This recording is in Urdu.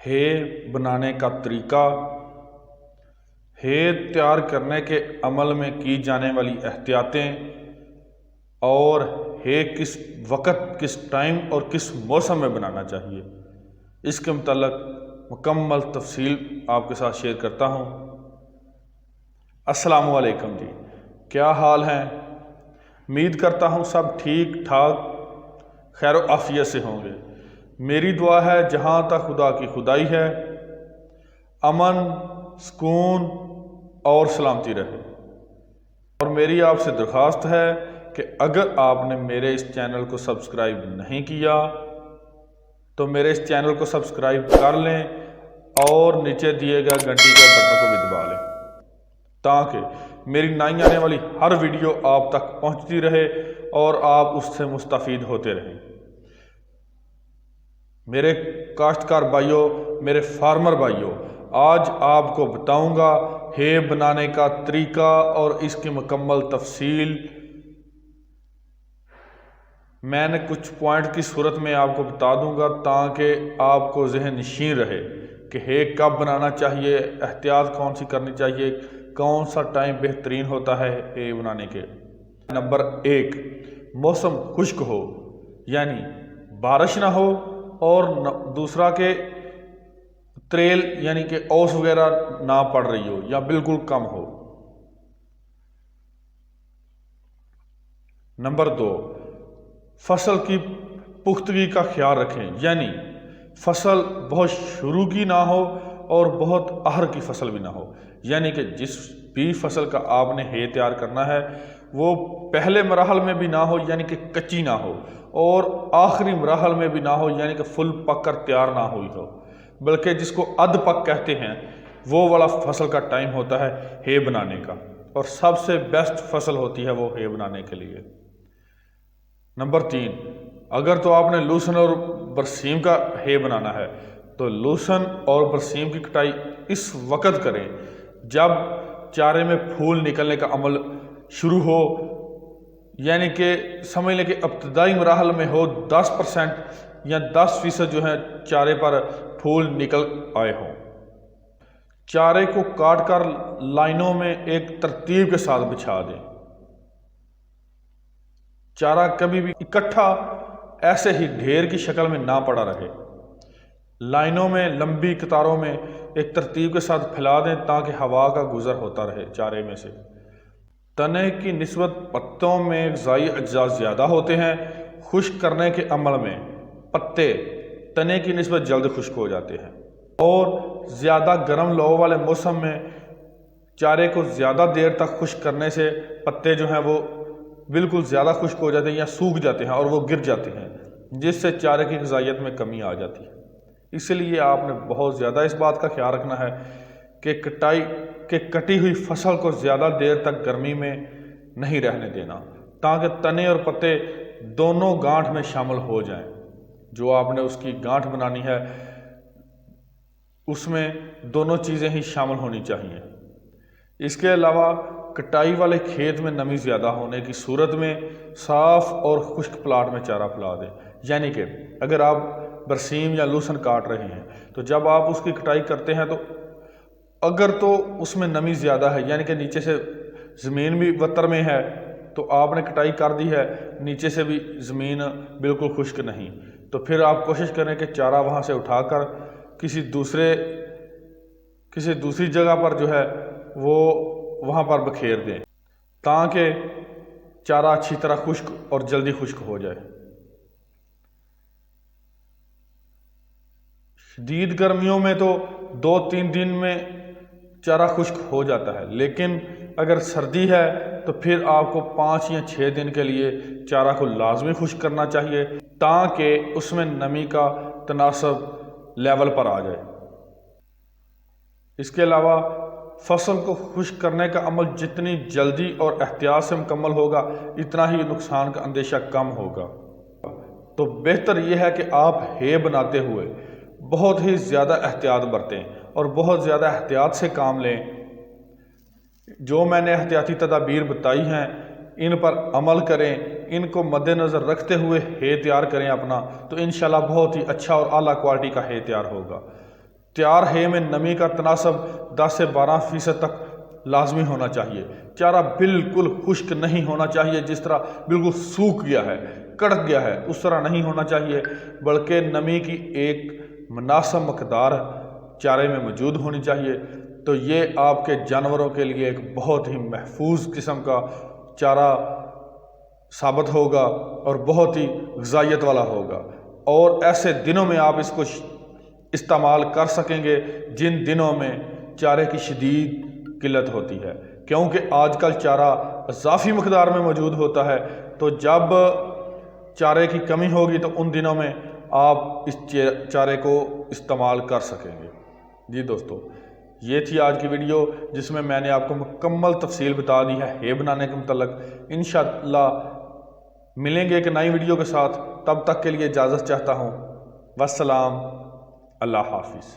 ہے بنانے کا طریقہ، ہے تیار کرنے کے عمل میں کی جانے والی احتیاطیں، اور ہے کس وقت، کس ٹائم اور کس موسم میں بنانا چاہیے، اس کے متعلق مکمل تفصیل آپ کے ساتھ شیئر کرتا ہوں۔ السلام علیکم جی، کیا حال ہیں؟ امید کرتا ہوں سب ٹھیک ٹھاک خیر و عافیت سے ہوں گے۔ میری دعا ہے جہاں تک خدا کی خدائی ہے، امن، سکون اور سلامتی رہے۔ اور میری آپ سے درخواست ہے کہ اگر آپ نے میرے اس چینل کو سبسکرائب نہیں کیا تو میرے اس چینل کو سبسکرائب کر لیں اور نیچے دیے گئے گھنٹی کے بٹن کو بھی دبا لیں تاکہ میری نئی آنے والی ہر ویڈیو آپ تک پہنچتی رہے اور آپ اس سے مستفید ہوتے رہیں۔ میرے کاشتکار بھائیوں، میرے فارمر بھائیوں، آج آپ کو بتاؤں گا ہے بنانے کا طریقہ اور اس کی مکمل تفصیل۔ میں نے کچھ پوائنٹ کی صورت میں آپ کو بتا دوں گا تاکہ آپ کو ذہن نشین رہے کہ ہے کب بنانا چاہیے، احتیاط کون سی کرنی چاہیے، کون سا ٹائم بہترین ہوتا ہے ہے بنانے کے۔ نمبر 1، موسم خشک ہو، یعنی بارش نہ ہو، اور دوسرا کہ تریل یعنی کہ اوس وغیرہ نہ پڑ رہی ہو یا بالکل کم ہو۔ نمبر 2، فصل کی پختگی کا خیال رکھیں، یعنی فصل بہت شروع کی نہ ہو اور بہت آخر کی فصل بھی نہ ہو، یعنی کہ جس بھی فصل کا آپ نے ہے تیار کرنا ہے وہ پہلے مراحل میں بھی نہ ہو یعنی کہ کچی نہ ہو، اور آخری مراحل میں بھی نہ ہو یعنی کہ فل پک کر تیار نہ ہوئی ہو، بلکہ جس کو ادھ پک کہتے ہیں وہ والا فصل کا ٹائم ہوتا ہے بنانے کا، اور سب سے بیسٹ فصل ہوتی ہے وہ ہے بنانے کے لیے۔ نمبر 3، اگر تو آپ نے لوسن اور برسیم کا ہے بنانا ہے تو لوسن اور برسیم کی کٹائی اس وقت کریں جب چارے میں پھول نکلنے کا عمل شروع ہو، یعنی کہ سمجھ لیں کہ ابتدائی مراحل میں ہو 10% یا 10% جو ہے چارے پر پھول نکل آئے ہوں۔ چارے کو کاٹ کر لائنوں میں ایک ترتیب کے ساتھ بچھا دیں۔ چارہ کبھی بھی اکٹھا ایسے ہی ڈھیر کی شکل میں نہ پڑا رہے، لائنوں میں لمبی قطاروں میں ایک ترتیب کے ساتھ پھیلا دیں تاکہ ہوا کا گزر ہوتا رہے چارے میں سے۔ تنے کی نسبت پتوں میں غذائی اجزاء زیادہ ہوتے ہیں، خشک کرنے کے عمل میں پتے تنے کی نسبت جلد خشک ہو جاتے ہیں، اور زیادہ گرم لو والے موسم میں چارے کو زیادہ دیر تک خشک کرنے سے پتے جو ہیں وہ بالکل زیادہ خشک ہو جاتے ہیں یا سوکھ جاتے ہیں اور وہ گر جاتے ہیں، جس سے چارے کی غذائیت میں کمی آ جاتی ہے۔ اس لیے آپ نے بہت زیادہ اس بات کا خیال رکھنا ہے کہ کٹی ہوئی فصل کو زیادہ دیر تک گرمی میں نہیں رہنے دینا تاکہ تنے اور پتے دونوں گانٹھ میں شامل ہو جائیں۔ جو آپ نے اس کی گانٹھ بنانی ہے اس میں دونوں چیزیں ہی شامل ہونی چاہیے۔ اس کے علاوہ کٹائی والے کھیت میں نمی زیادہ ہونے کی صورت میں صاف اور خشک پلاٹ میں چارہ پھیلا دیں، یعنی کہ اگر آپ برسیم یا لوسن کاٹ رہے ہیں تو جب آپ اس کی کٹائی کرتے ہیں تو اگر تو اس میں نمی زیادہ ہے یعنی کہ نیچے سے زمین بھی وتر میں ہے تو آپ نے کٹائی کر دی ہے، نیچے سے بھی زمین بالکل خشک نہیں، تو پھر آپ کوشش کریں کہ چارہ وہاں سے اٹھا کر کسی دوسری جگہ پر جو ہے وہ وہاں پر بکھیر دیں تاکہ چارہ اچھی طرح خشک اور جلدی خشک ہو جائے۔ شدید گرمیوں میں تو 2-3 دن میں چارہ خشک ہو جاتا ہے، لیکن اگر سردی ہے تو پھر آپ کو 5 یا 6 دن کے لیے چارہ کو لازمی خشک کرنا چاہیے تاکہ اس میں نمی کا تناسب لیول پر آ جائے۔ اس کے علاوہ فصل کو خشک کرنے کا عمل جتنی جلدی اور احتیاط سے مکمل ہوگا اتنا ہی نقصان کا اندیشہ کم ہوگا۔ تو بہتر یہ ہے کہ آپ ہے بناتے ہوئے بہت ہی زیادہ احتیاط برتیں اور بہت زیادہ احتیاط سے کام لیں۔ جو میں نے احتیاطی تدابیر بتائی ہیں ان پر عمل کریں، ان کو مد نظر رکھتے ہوئے ہے تیار کریں اپنا، تو انشاءاللہ بہت ہی اچھا اور اعلیٰ کوالٹی کا ہے تیار ہوگا۔ تیار ہے میں نمی کا تناسب 10 سے 12% تک لازمی ہونا چاہیے۔ چارہ بالکل خشک نہیں ہونا چاہیے، جس طرح بالکل سوکھ گیا ہے، کڑک گیا ہے، اس طرح نہیں ہونا چاہیے، بلکہ نمی کی ایک مناسب مقدار چارے میں موجود ہونی چاہیے۔ تو یہ آپ کے جانوروں کے لیے ایک بہت ہی محفوظ قسم کا چارہ ثابت ہوگا اور بہت ہی غذائیت والا ہوگا، اور ایسے دنوں میں آپ اس کو استعمال کر سکیں گے جن دنوں میں چارے کی شدید قلت ہوتی ہے، کیونکہ آج کل چارہ اضافی مقدار میں موجود ہوتا ہے۔ تو جب چارے کی کمی ہوگی تو ان دنوں میں آپ اس چارے کو استعمال کر سکیں گے۔ جی دوستو، یہ تھی آج کی ویڈیو جس میں نے آپ کو مکمل تفصیل بتا دی ہے بنانے کے متعلق۔ انشاءاللہ ملیں گے ایک نئی ویڈیو کے ساتھ، تب تک کے لیے اجازت چاہتا ہوں۔ والسلام، اللہ حافظ۔